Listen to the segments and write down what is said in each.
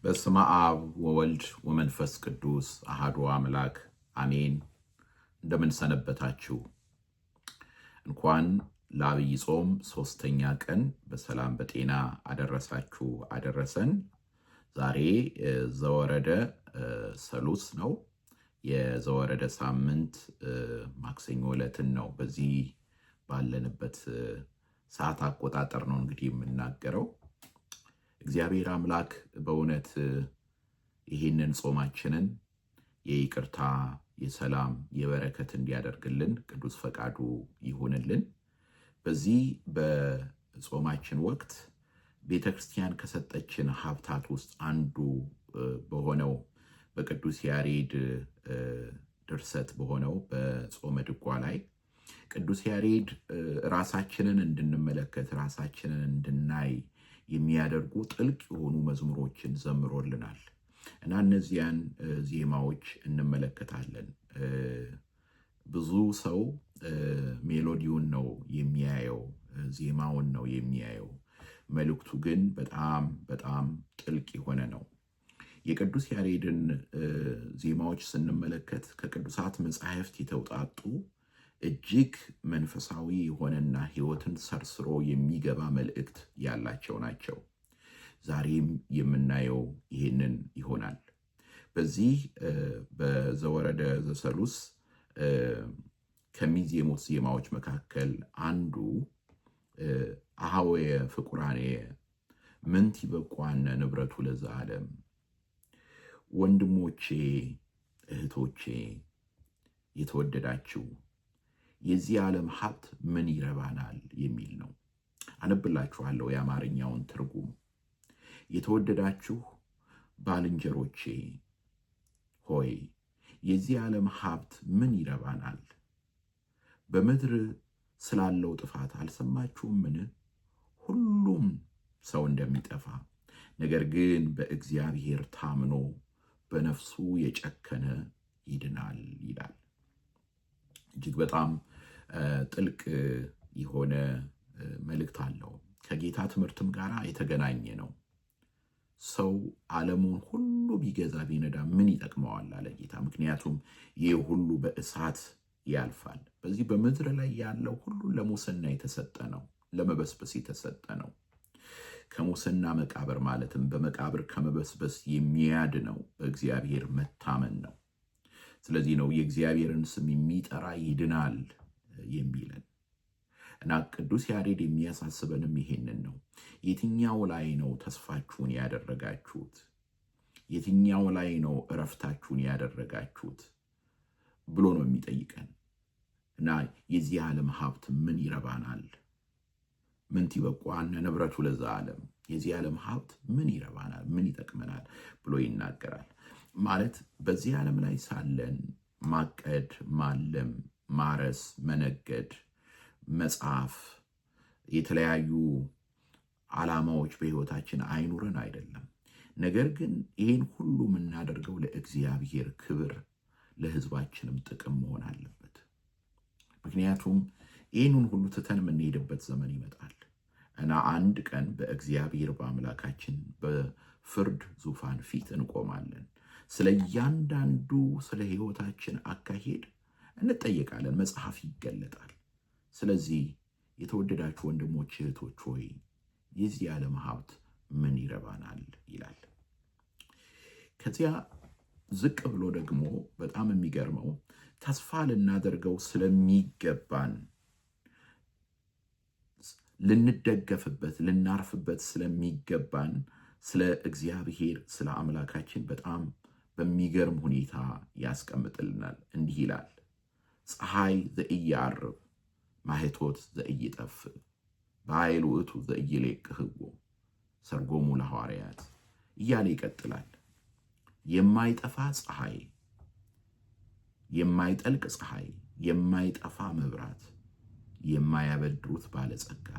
በስመ አብ ወወልድ ወመንፈስ ቅዱስ አሐዱ አምላክ አሜን። እንደምን ሰነበታችሁ? እንኳን ለዐቢይ ጾም 3ኛ ቀን በሰላም በጤና አደረሳችሁ አደረሰን። ዛሬ ዘወረደ ሰሉስ ነው። የዘወረደ ሳምንት ማክሰኞ ዕለትን ነው። በዚህ ባለንበት ሰዓት አቆጣጠር ነው እንግዲህ የምናገረው። እግዚአብሔር አምላክ በእውነት ይህንን ጾማችንን የይቅርታ፣ የሰላም፣ የበረከት እንዲያደርግልን ቅዱስ ፈቃዱ ይሁንልን። በዚህ በጾማችን ወቅት ቤተክርስቲያን ከሰጠችን ሀብታት ውስጥ አንዱ በሆነው በቅዱስ ያሬድ ድርሰት በሆነው በጾመ ድጓ ላይ ቅዱስ ያሬድ ራሳችንን እንድንመለከት ራሳችንን እንድናይ የሚያደርጉ ጥልቅ የሆኑ መዝሙሮችን ዘምሮልናል እና እነዚያን ዜማዎች እንመለከታለን። ብዙ ሰው ሜሎዲውን ነው የሚያየው፣ ዜማውን ነው የሚያየው። መልእክቱ ግን በጣም በጣም ጥልቅ የሆነ ነው። የቅዱስ ያሬድን ዜማዎች ስንመለከት ከቅዱሳት መጻሕፍት የተውጣጡ እጅግ መንፈሳዊ የሆነና ሕይወትን ሰርስሮ የሚገባ መልእክት ያላቸው ናቸው። ዛሬም የምናየው ይህንን ይሆናል። በዚህ በዘወረደ ዘሰሉስ ከሚዜሙት ዜማዎች መካከል አንዱ አኀወየ ፍቁራንየ ምንት ይበቋነ ንብረቱ ለዘዓለም፣ ወንድሞቼ እህቶቼ የተወደዳችሁ የዚህ ዓለም ሀብት ምን ይረባናል የሚል ነው። አነብላችኋለሁ የአማርኛውን ትርጉም። የተወደዳችሁ ባልንጀሮቼ ሆይ የዚህ ዓለም ሀብት ምን ይረባናል? በምድር ስላለው ጥፋት አልሰማችሁምን? ሁሉም ሰው እንደሚጠፋ፣ ነገር ግን በእግዚአብሔር ታምኖ በነፍሱ የጨከነ ይድናል ይላል። እጅግ በጣም ጥልቅ የሆነ መልእክት አለው። ከጌታ ትምህርትም ጋር የተገናኘ ነው። ሰው ዓለሙን ሁሉ ቢገዛ ቢነዳ ምን ይጠቅመዋል አለ ጌታ። ምክንያቱም ይህ ሁሉ በእሳት ያልፋል። በዚህ በምድር ላይ ያለው ሁሉ ለሙስና የተሰጠ ነው፣ ለመበስበስ የተሰጠ ነው። ከሙስና መቃብር ማለትም በመቃብር ከመበስበስ የሚያድነው በእግዚአብሔር መታመን ነው። ስለዚህ ነው የእግዚአብሔርን ስም የሚጠራ ይድናል የሚለን እና ቅዱስ ያሬድ የሚያሳስበንም ይሄንን ነው። የትኛው ላይ ነው ተስፋችሁን ያደረጋችሁት? የትኛው ላይ ነው እረፍታችሁን ያደረጋችሁት ብሎ ነው የሚጠይቀን እና የዚህ ዓለም ሀብት ምን ይረባናል? ምንት ይበቋነ ንብረቱ ለዘዓለም፣ የዚህ ዓለም ሀብት ምን ይረባናል? ምን ይጠቅመናል ብሎ ይናገራል። ማለት በዚህ ዓለም ላይ ሳለን ማቀድ፣ ማለም፣ ማረስ፣ መነገድ፣ መጻፍ፣ የተለያዩ ዓላማዎች በሕይወታችን አይኑረን አይደለም። ነገር ግን ይህን ሁሉ የምናደርገው ለእግዚአብሔር ክብር፣ ለሕዝባችንም ጥቅም መሆን አለበት። ምክንያቱም ይህንን ሁሉ ትተን የምንሄድበት ዘመን ይመጣል እና አንድ ቀን በእግዚአብሔር በአምላካችን በፍርድ ዙፋን ፊት እንቆማለን። ስለ እያንዳንዱ ስለ ሕይወታችን አካሄድ እንጠየቃለን። መጽሐፍ ይገለጣል። ስለዚህ የተወደዳችሁ ወንድሞች እህቶች ሆይ የዚህ ዓለም ሀብት ምን ይረባናል ይላል። ከዚያ ዝቅ ብሎ ደግሞ በጣም የሚገርመው ተስፋ ልናደርገው ስለሚገባን፣ ልንደገፍበት፣ ልናርፍበት ስለሚገባን ስለ እግዚአብሔር ስለ አምላካችን በጣም በሚገርም ሁኔታ ያስቀምጥልናል። እንዲህ ይላል፣ ፀሐይ ዘኢያዕርብ ማኅቶት ዘኢይጠፍእ በኃይል ውእቱ ዘኢይሌቅህዎ ሰርጎሙ ለሐዋርያት እያለ ይቀጥላል። የማይጠፋ ፀሐይ፣ የማይጠልቅ ፀሐይ፣ የማይጠፋ መብራት፣ የማያበድሩት ባለጸጋ፣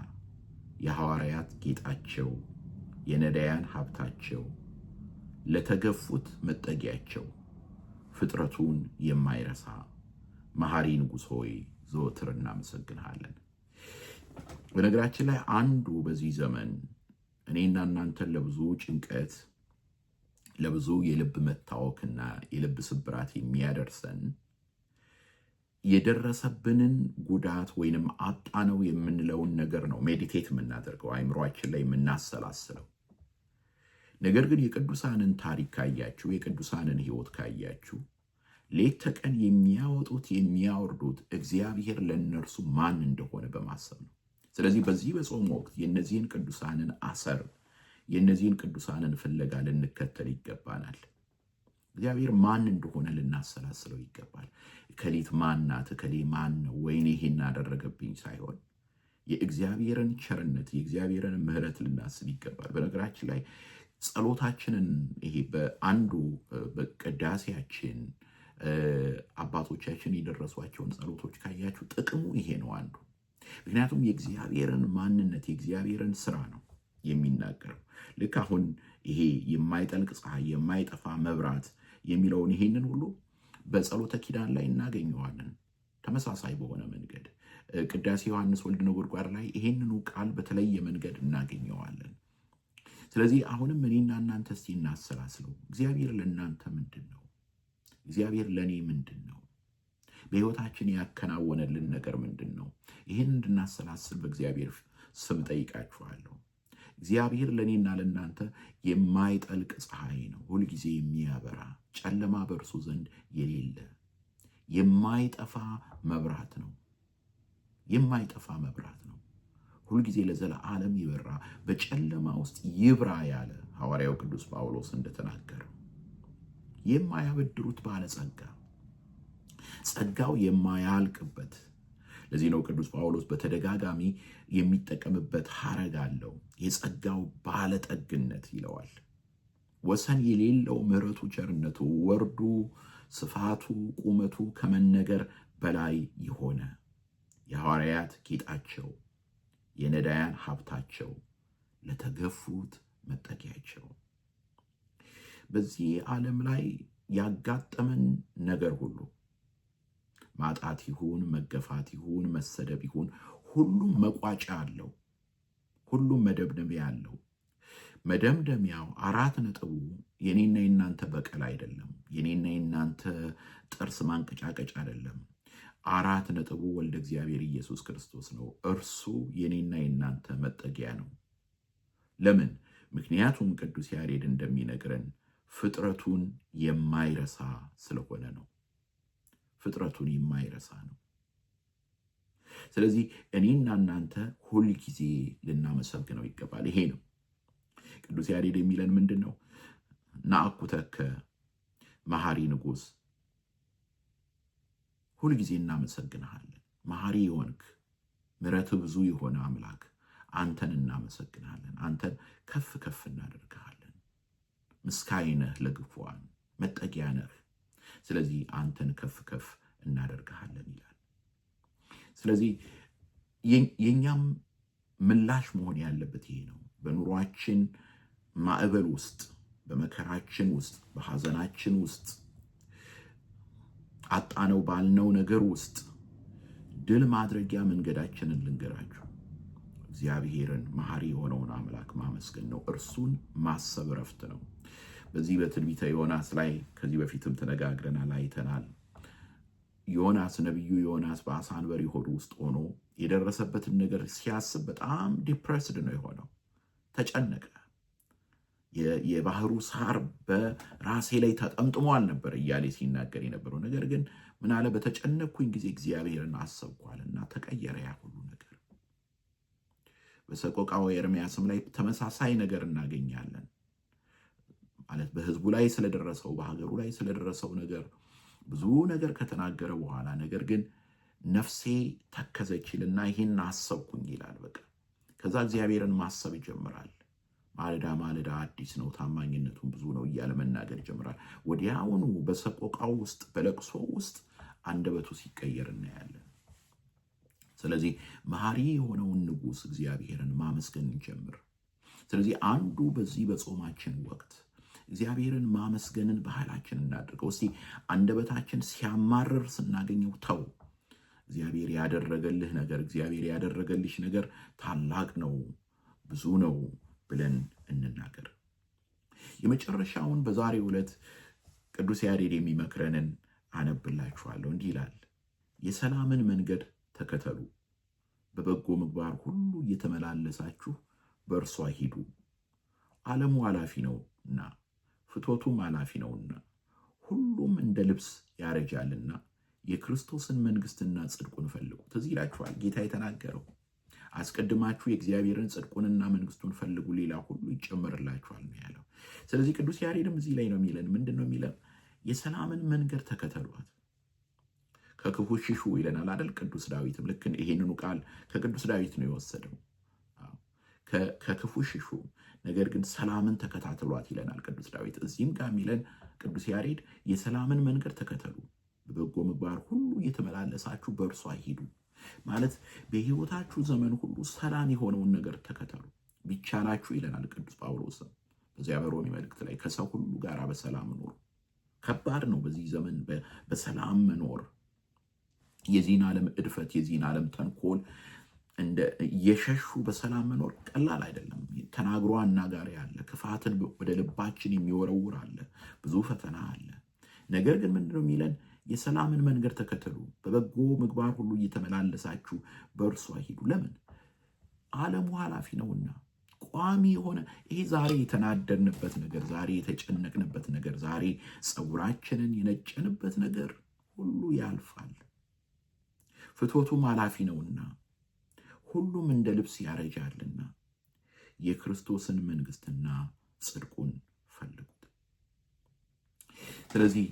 የሐዋርያት ጌጣቸው፣ የነዳያን ሀብታቸው፣ ለተገፉት መጠጊያቸው፣ ፍጥረቱን የማይረሳ መሐሪ ንጉሥ ሆይ ዘወትር እናመሰግንሃለን። በነገራችን ላይ አንዱ በዚህ ዘመን እኔና እናንተን ለብዙ ጭንቀት ለብዙ የልብ መታወክና የልብ ስብራት የሚያደርሰን የደረሰብንን ጉዳት ወይንም አጣነው የምንለውን ነገር ነው ሜዲቴት የምናደርገው፣ አይምሯችን ላይ የምናሰላስለው። ነገር ግን የቅዱሳንን ታሪክ ካያችሁ፣ የቅዱሳንን ሕይወት ካያችሁ ሌት ተቀን የሚያወጡት የሚያወርዱት እግዚአብሔር ለእነርሱ ማን እንደሆነ በማሰብ ነው። ስለዚህ በዚህ በጾም ወቅት የእነዚህን ቅዱሳንን አሰር የእነዚህን ቅዱሳንን ፍለጋ ልንከተል ይገባናል። እግዚአብሔር ማን እንደሆነ ልናሰላስለው ይገባል። እከሊት ማን ናት፣ እከሌ ማን ነው፣ ወይኔ ይሄን አደረገብኝ ሳይሆን የእግዚአብሔርን ቸርነት የእግዚአብሔርን ምሕረት ልናስብ ይገባል። በነገራችን ላይ ጸሎታችንን ይሄ በአንዱ በቅዳሴያችን አባቶቻችን የደረሷቸውን ጸሎቶች ካያችሁ ጥቅሙ ይሄ ነው አንዱ። ምክንያቱም የእግዚአብሔርን ማንነት የእግዚአብሔርን ስራ ነው የሚናገረው። ልክ አሁን ይሄ የማይጠልቅ ፀሐይ የማይጠፋ መብራት የሚለውን ይሄንን ሁሉ በጸሎተ ኪዳን ላይ እናገኘዋለን። ተመሳሳይ በሆነ መንገድ ቅዳሴ ዮሐንስ ወልድ ነጎድጓድ ላይ ይሄንኑ ቃል በተለየ መንገድ እናገኘዋለን። ስለዚህ አሁንም እኔና እናንተ እስቲ እናሰላስለው። እግዚአብሔር ለእናንተ ምንድን ነው? እግዚአብሔር ለእኔ ምንድን ነው? በሕይወታችን ያከናወነልን ነገር ምንድን ነው? ይህን እንድናሰላስል በእግዚአብሔር ስም ጠይቃችኋለሁ። እግዚአብሔር ለእኔና ለእናንተ የማይጠልቅ ፀሐይ ነው፣ ሁልጊዜ የሚያበራ ጨለማ በእርሱ ዘንድ የሌለ የማይጠፋ መብራት ነው። የማይጠፋ መብራት ነው፣ ሁልጊዜ ለዘለዓለም ይበራ፣ በጨለማ ውስጥ ይብራ ያለ ሐዋርያው ቅዱስ ጳውሎስ እንደተናገረው የማያበድሩት ባለጸጋ፣ ጸጋው የማያልቅበት። ለዚህ ነው ቅዱስ ጳውሎስ በተደጋጋሚ የሚጠቀምበት ሐረግ አለው። የጸጋው ባለጠግነት ይለዋል። ወሰን የሌለው ምሕረቱ፣ ቸርነቱ፣ ወርዱ፣ ስፋቱ፣ ቁመቱ ከመነገር በላይ የሆነ የሐዋርያት ጌጣቸው፣ የነዳያን ሀብታቸው፣ ለተገፉት መጠጊያቸው። በዚህ ዓለም ላይ ያጋጠመን ነገር ሁሉ ማጣት ይሁን መገፋት ይሁን መሰደብ ይሁን ሁሉም መቋጫ አለው። ሁሉም መደምደሚያ አለው። መደምደሚያው አራት ነጥቡ የኔና የናንተ በቀል አይደለም። የኔና የናንተ ጥርስ ማንቀጫቀጭ አይደለም። አራት ነጥቡ ወልደ እግዚአብሔር ኢየሱስ ክርስቶስ ነው። እርሱ የኔና የናንተ መጠጊያ ነው። ለምን? ምክንያቱም ቅዱስ ያሬድ እንደሚነግረን ፍጥረቱን የማይረሳ ስለሆነ ነው። ፍጥረቱን የማይረሳ ነው። ስለዚህ እኔና እናንተ ሁል ጊዜ ልናመሰግነው ይገባል። ይሄ ነው ቅዱስ ያሬድ የሚለን ምንድን ነው? ናአኩተከ መሐሪ ንጉሥ፣ ሁልጊዜ እናመሰግንሃለን። መሐሪ የሆንክ ምሕረት ብዙ የሆነ አምላክ አንተን እናመሰግንሃለን። አንተን ከፍ ከፍ እናደርግሃለን። ምስካይ ነህ ለግፉዓን፣ መጠጊያ ነህ። ስለዚህ አንተን ከፍ ከፍ እናደርግሃለን ይላል። ስለዚህ የኛም ምላሽ መሆን ያለበት ይሄ ነው። በኑሯችን ማዕበል ውስጥ፣ በመከራችን ውስጥ፣ በሐዘናችን ውስጥ፣ አጣነው ባልነው ነገር ውስጥ ድል ማድረጊያ መንገዳችንን ልንገራችሁ። እግዚአብሔርን መሐሪ የሆነውን አምላክ ማመስገን ነው። እርሱን ማሰብ ረፍት ነው። በዚህ በትንቢተ ዮናስ ላይ ከዚህ በፊትም ተነጋግረናል፣ አይተናል። ዮናስ ነቢዩ ዮናስ በአሳ አንበሪ ሆድ ውስጥ ሆኖ የደረሰበትን ነገር ሲያስብ በጣም ዲፕሬስድ ነው የሆነው። ተጨነቀ። የባህሩ ሳር በራሴ ላይ ተጠምጥሟል ነበር እያለ ሲናገር የነበረው ነገር ግን ምን አለ? በተጨነቅኩኝ ጊዜ እግዚአብሔርን አሰብኳልና ተቀየረ ያ ሁሉ ነገር። በሰቆቃወ ኤርምያስም ላይ ተመሳሳይ ነገር እናገኛለን። ማለት በህዝቡ ላይ ስለደረሰው በሀገሩ ላይ ስለደረሰው ነገር ብዙ ነገር ከተናገረ በኋላ ነገር ግን ነፍሴ ተከዘችልና ይህን አሰብኩኝ ይላል። በቃ ከዛ እግዚአብሔርን ማሰብ ይጀምራል። ማለዳ ማለዳ አዲስ ነው ታማኝነቱን ብዙ ነው እያለ መናገር ይጀምራል። ወዲያውኑ በሰቆቃው ውስጥ በለቅሶ ውስጥ አንደበቱ ሲቀየር እናያለን። ስለዚህ መሐሪ የሆነውን ንጉሥ እግዚአብሔርን ማመስገን እንጀምር። ስለዚህ አንዱ በዚህ በጾማችን ወቅት እግዚአብሔርን ማመስገንን ባህላችን እናድርገው። እስቲ አንደበታችን ሲያማርር ስናገኘው ተው፣ እግዚአብሔር ያደረገልህ ነገር፣ እግዚአብሔር ያደረገልሽ ነገር ታላቅ ነው፣ ብዙ ነው ብለን እንናገር። የመጨረሻውን በዛሬው ዕለት ቅዱስ ያሬድ የሚመክረንን አነብላችኋለሁ። እንዲህ ይላል። የሰላምን መንገድ ተከተሉ፣ በበጎ ምግባር ሁሉ እየተመላለሳችሁ በእርሷ ሂዱ። ዓለሙ አላፊ ነውና ፍቶቱም አላፊ ነውና ሁሉም እንደ ልብስ ያረጃልና የክርስቶስን መንግሥትና ጽድቁን ፈልጉ። ትዝ ይላችኋል ጌታ የተናገረው አስቀድማችሁ የእግዚአብሔርን ጽድቁንና መንግሥቱን ፈልጉ፣ ሌላ ሁሉ ይጨመርላችኋል ነው ያለው። ስለዚህ ቅዱስ ያሬድም እዚህ ላይ ነው የሚለን። ምንድን ነው የሚለን? የሰላምን መንገድ ተከተሏት፣ ከክፉ ሽሹ ይለናል አይደል? ቅዱስ ዳዊትም ልክ ይሄንኑ ቃል ከቅዱስ ዳዊት ነው የወሰደው። ከክፉ ሽሹ፣ ነገር ግን ሰላምን ተከታተሏት ይለናል ቅዱስ ዳዊት። እዚህም ጋር የሚለን ቅዱስ ያሬድ የሰላምን መንገድ ተከተሉ፣ በበጎ ምግባር ሁሉ እየተመላለሳችሁ በእርሷ ሂዱ ማለት በሕይወታችሁ ዘመን ሁሉ ሰላም የሆነውን ነገር ተከተሉ ቢቻላችሁ ይለናል ቅዱስ ጳውሎስም በዚያ በሮሜ መልእክት ላይ ከሰው ሁሉ ጋር በሰላም ኖሩ። ከባድ ነው በዚህ ዘመን በሰላም መኖር። የዚህን ዓለም እድፈት፣ የዚህን ዓለም ተንኮል የሸሹ በሰላም መኖር ቀላል አይደለም። ተናግሮ አናጋሪ አለ፣ ክፋትን ወደ ልባችን የሚወረውር አለ፣ ብዙ ፈተና አለ። ነገር ግን ምንድነው የሚለን? የሰላምን መንገድ ተከተሉ፣ በበጎ ምግባር ሁሉ እየተመላለሳችሁ በእርሷ ሂዱ። ለምን? ዓለሙ ኃላፊ ነውና። ቋሚ የሆነ ይሄ ዛሬ የተናደድንበት ነገር፣ ዛሬ የተጨነቅንበት ነገር፣ ዛሬ ፀጉራችንን የነጨንበት ነገር ሁሉ ያልፋል። ፍቶቱም ኃላፊ ነውና ሁሉም እንደ ልብስ ያረጃልና የክርስቶስን መንግሥትና ጽድቁን ፈልጉት። ስለዚህ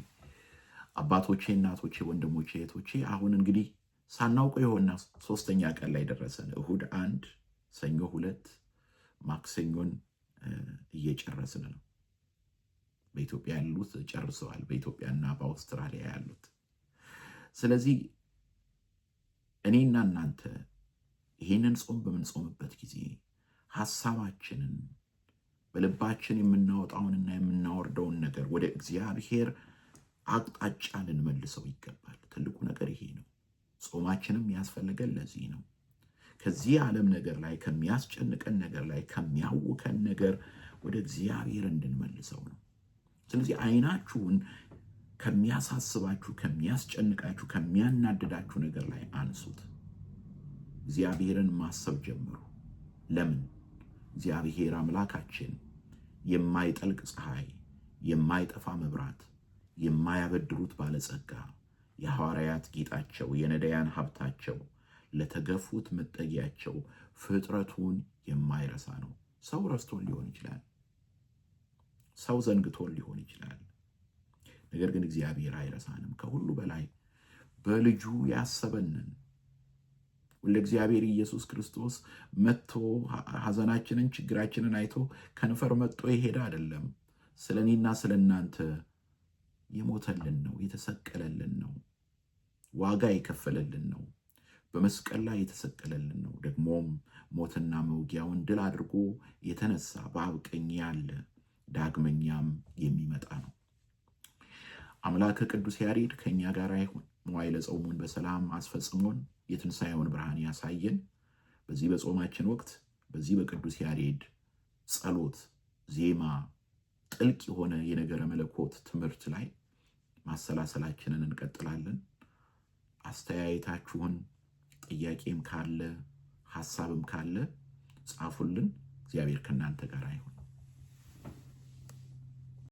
አባቶቼ፣ እናቶቼ፣ ወንድሞቼ፣ እህቶቼ አሁን እንግዲህ ሳናውቀው የሆነ 3ኛ ቀን ላይ ደረሰን። እሁድ 1፣ ሰኞ 2፣ ማክሰኞን እየጨረስን ነው። በኢትዮጵያ ያሉት ጨርሰዋል፣ በኢትዮጵያና በአውስትራሊያ ያሉት። ስለዚህ እኔና እናንተ ይህንን ጾም በምንጾምበት ጊዜ ሐሳባችንን በልባችን የምናወጣውንና የምናወርደውን ነገር ወደ እግዚአብሔር አቅጣጫ ልንመልሰው ይገባል። ትልቁ ነገር ይሄ ነው። ጾማችንም ያስፈልገን ለዚህ ነው። ከዚህ ዓለም ነገር ላይ፣ ከሚያስጨንቀን ነገር ላይ፣ ከሚያውከን ነገር ወደ እግዚአብሔር እንድንመልሰው ነው። ስለዚህ ዓይናችሁን ከሚያሳስባችሁ፣ ከሚያስጨንቃችሁ፣ ከሚያናድዳችሁ ነገር ላይ አንሱት። እግዚአብሔርን ማሰብ ጀምሩ። ለምን? እግዚአብሔር አምላካችን የማይጠልቅ ፀሐይ፣ የማይጠፋ መብራት፣ የማያበድሩት ባለጸጋ፣ የሐዋርያት ጌጣቸው፣ የነዳያን ሀብታቸው፣ ለተገፉት መጠጊያቸው፣ ፍጥረቱን የማይረሳ ነው። ሰው ረስቶን ሊሆን ይችላል፣ ሰው ዘንግቶን ሊሆን ይችላል። ነገር ግን እግዚአብሔር አይረሳንም። ከሁሉ በላይ በልጁ ያሰበንን ለእግዚአብሔር ኢየሱስ ክርስቶስ መጥቶ ሐዘናችንን፣ ችግራችንን አይቶ ከንፈር መጥቶ የሄደ አይደለም። ስለ እኔና ስለ እናንተ የሞተልን ነው፣ የተሰቀለልን ነው፣ ዋጋ የከፈለልን ነው፣ በመስቀል ላይ የተሰቀለልን ነው። ደግሞም ሞትና መውጊያውን ድል አድርጎ የተነሳ በአብ ቀኝ ያለ ዳግመኛም የሚመጣ ነው። አምላከ ቅዱስ ያሬድ ከእኛ ጋር ይሁን። መዋዕለ ጾሙን በሰላም አስፈጽሞን የትንሣኤውን ብርሃን ያሳየን። በዚህ በጾማችን ወቅት በዚህ በቅዱስ ያሬድ ጸሎት፣ ዜማ፣ ጥልቅ የሆነ የነገረ መለኮት ትምህርት ላይ ማሰላሰላችንን እንቀጥላለን። አስተያየታችሁን፣ ጥያቄም ካለ ሐሳብም ካለ ጻፉልን። እግዚአብሔር ከእናንተ ጋር ይሁን።